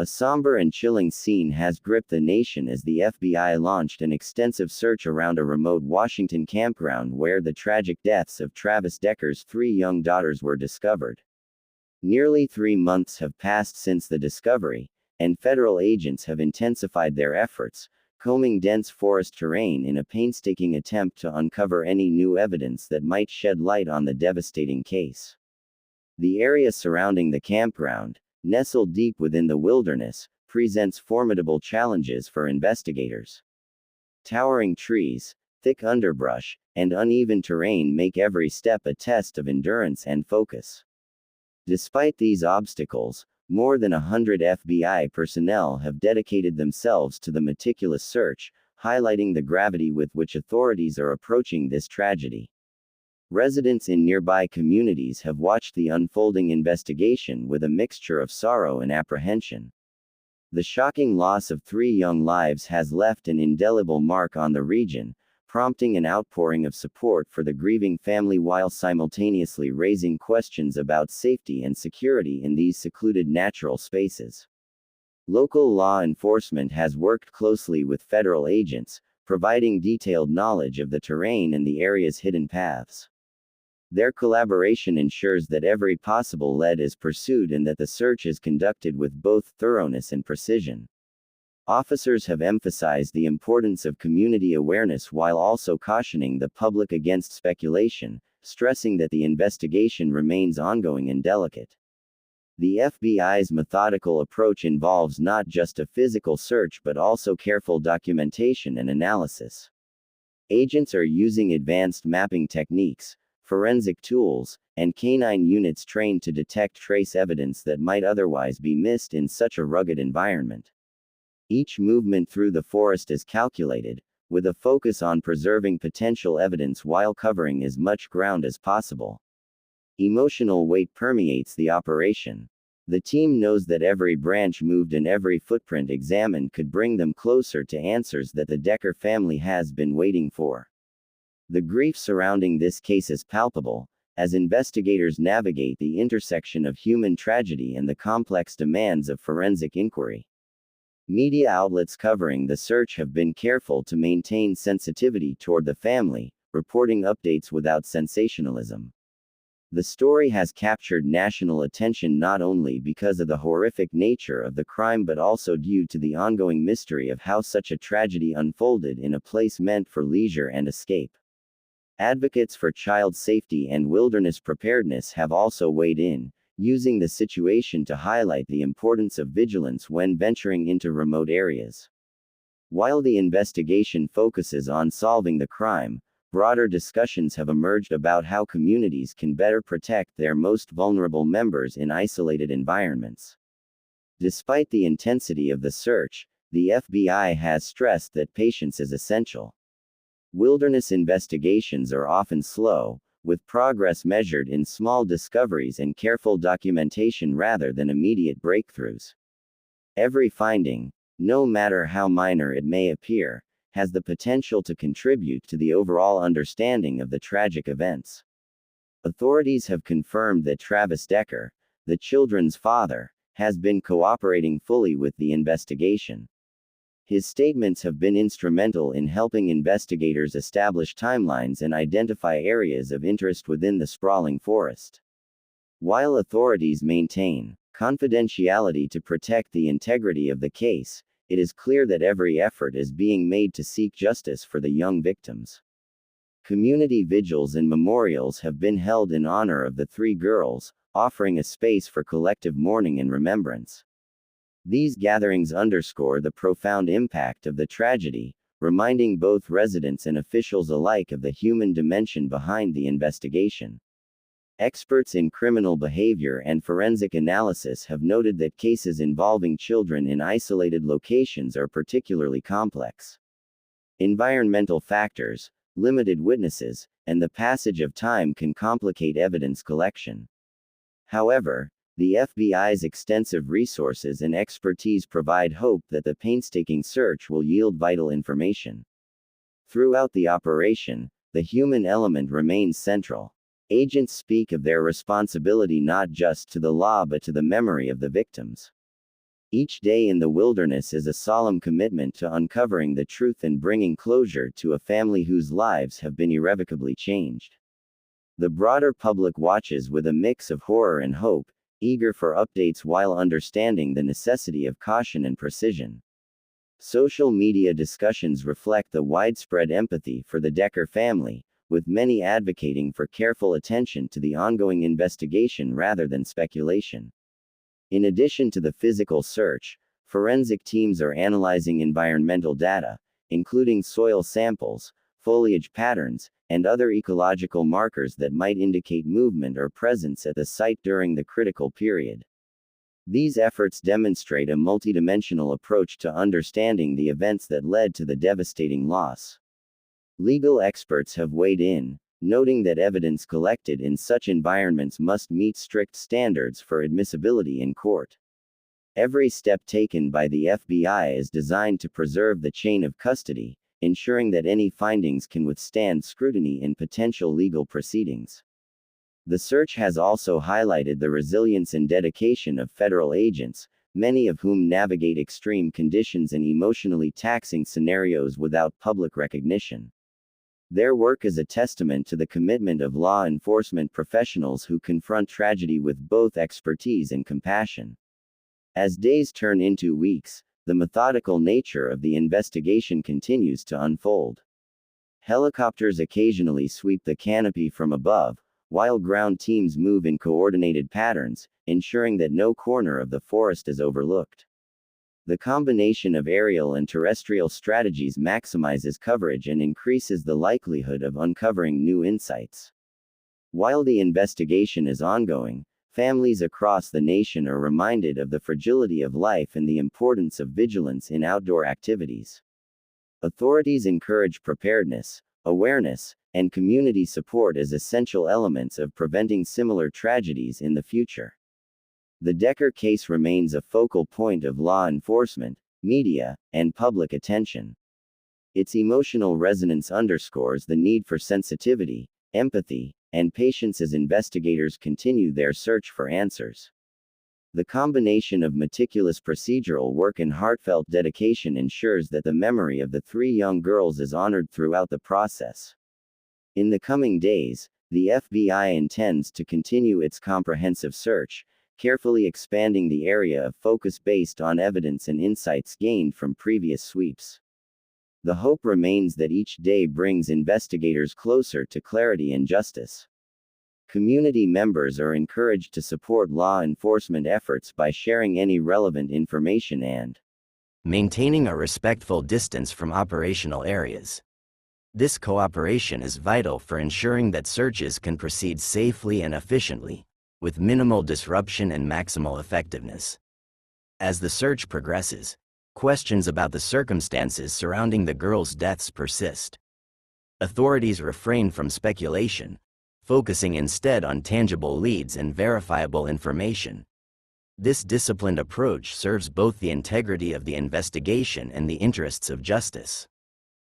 A somber and chilling scene has gripped the nation as the FBI launched an extensive search around a remote Washington campground where the tragic deaths of Travis Decker's 3 young daughters were discovered. Nearly 3 months have passed since the discovery, and federal agents have intensified their efforts, combing dense forest terrain in a painstaking attempt to uncover any new evidence that might shed light on the devastating case. The area surrounding the campground, nestled deep within the wilderness, presents formidable challenges for investigators. Towering trees, thick underbrush, and uneven terrain make every step a test of endurance and focus. Despite these obstacles, more than 100 FBI personnel have dedicated themselves to the meticulous search, highlighting the gravity with which authorities are approaching this tragedy. Residents in nearby communities have watched the unfolding investigation with a mixture of sorrow and apprehension. The shocking loss of 3 young lives has left an indelible mark on the region, prompting an outpouring of support for the grieving family while simultaneously raising questions about safety and security in these secluded natural spaces. Local law enforcement has worked closely with federal agents, providing detailed knowledge of the terrain and the area's hidden paths. Their collaboration ensures that every possible lead is pursued and that the search is conducted with both thoroughness and precision. Officers have emphasized the importance of community awareness while also cautioning the public against speculation, stressing that the investigation remains ongoing and delicate. The FBI's methodical approach involves not just a physical search but also careful documentation and analysis. Agents are using advanced mapping techniques, forensic tools, and canine units trained to detect trace evidence that might otherwise be missed in such a rugged environment. Each movement through the forest is calculated, with a focus on preserving potential evidence while covering as much ground as possible. Emotional weight permeates the operation. The team knows that every branch moved and every footprint examined could bring them closer to answers that the Decker family has been waiting for. The grief surrounding this case is palpable, as investigators navigate the intersection of human tragedy and the complex demands of forensic inquiry. Media outlets covering the search have been careful to maintain sensitivity toward the family, reporting updates without sensationalism. The story has captured national attention not only because of the horrific nature of the crime but also due to the ongoing mystery of how such a tragedy unfolded in a place meant for leisure and escape. Advocates for child safety and wilderness preparedness have also weighed in, using the situation to highlight the importance of vigilance when venturing into remote areas. While the investigation focuses on solving the crime, broader discussions have emerged about how communities can better protect their most vulnerable members in isolated environments. Despite the intensity of the search, the FBI has stressed that patience is essential. Wilderness investigations are often slow, with progress measured in small discoveries and careful documentation rather than immediate breakthroughs. Every finding, no matter how minor it may appear, has the potential to contribute to the overall understanding of the tragic events. Authorities have confirmed that Travis Decker, the children's father, has been cooperating fully with the investigation. His statements have been instrumental in helping investigators establish timelines and identify areas of interest within the sprawling forest. While authorities maintain confidentiality to protect the integrity of the case, it is clear that every effort is being made to seek justice for the young victims. Community vigils and memorials have been held in honor of the 3 girls, offering a space for collective mourning and remembrance. These gatherings underscore the profound impact of the tragedy, reminding both residents and officials alike of the human dimension behind the investigation. Experts in criminal behavior and forensic analysis have noted that cases involving children in isolated locations are particularly complex. Environmental factors, limited witnesses, and the passage of time can complicate evidence collection. However, the FBI's extensive resources and expertise provide hope that the painstaking search will yield vital information. Throughout the operation, the human element remains central. Agents speak of their responsibility not just to the law but to the memory of the victims. Each day in the wilderness is a solemn commitment to uncovering the truth and bringing closure to a family whose lives have been irrevocably changed. The broader public watches with a mix of horror and hope, eager for updates while understanding the necessity of caution and precision. Social media discussions reflect the widespread empathy for the Decker family, with many advocating for careful attention to the ongoing investigation rather than speculation. In addition to the physical search, forensic teams are analyzing environmental data, including soil samples, foliage patterns, and other ecological markers that might indicate movement or presence at the site during the critical period. These efforts demonstrate a multidimensional approach to understanding the events that led to the devastating loss. Legal experts have weighed in, noting that evidence collected in such environments must meet strict standards for admissibility in court. Every step taken by the FBI is designed to preserve the chain of custody, ensuring that any findings can withstand scrutiny in potential legal proceedings. The search has also highlighted the resilience and dedication of federal agents, many of whom navigate extreme conditions and emotionally taxing scenarios without public recognition. Their work is a testament to the commitment of law enforcement professionals who confront tragedy with both expertise and compassion. As days turn into weeks, the methodical nature of the investigation continues to unfold. Helicopters occasionally sweep the canopy from above, while ground teams move in coordinated patterns, ensuring that no corner of the forest is overlooked. The combination of aerial and terrestrial strategies maximizes coverage and increases the likelihood of uncovering new insights. While the investigation is ongoing, families across the nation are reminded of the fragility of life and the importance of vigilance in outdoor activities. Authorities encourage preparedness, awareness, and community support as essential elements of preventing similar tragedies in the future. The Decker case remains a focal point of law enforcement, media, and public attention. Its emotional resonance underscores the need for sensitivity, empathy, and patience as investigators continue their search for answers. The combination of meticulous procedural work and heartfelt dedication ensures that the memory of the three young girls is honored throughout the process. In the coming days, the FBI intends to continue its comprehensive search, carefully expanding the area of focus based on evidence and insights gained from previous sweeps. The hope remains that each day brings investigators closer to clarity and justice. Community members are encouraged to support law enforcement efforts by sharing any relevant information and maintaining a respectful distance from operational areas. This cooperation is vital for ensuring that searches can proceed safely and efficiently, with minimal disruption and maximal effectiveness. As the search progresses, questions about the circumstances surrounding the girls' deaths persist. Authorities refrain from speculation, focusing instead on tangible leads and verifiable information. This disciplined approach serves both the integrity of the investigation and the interests of justice.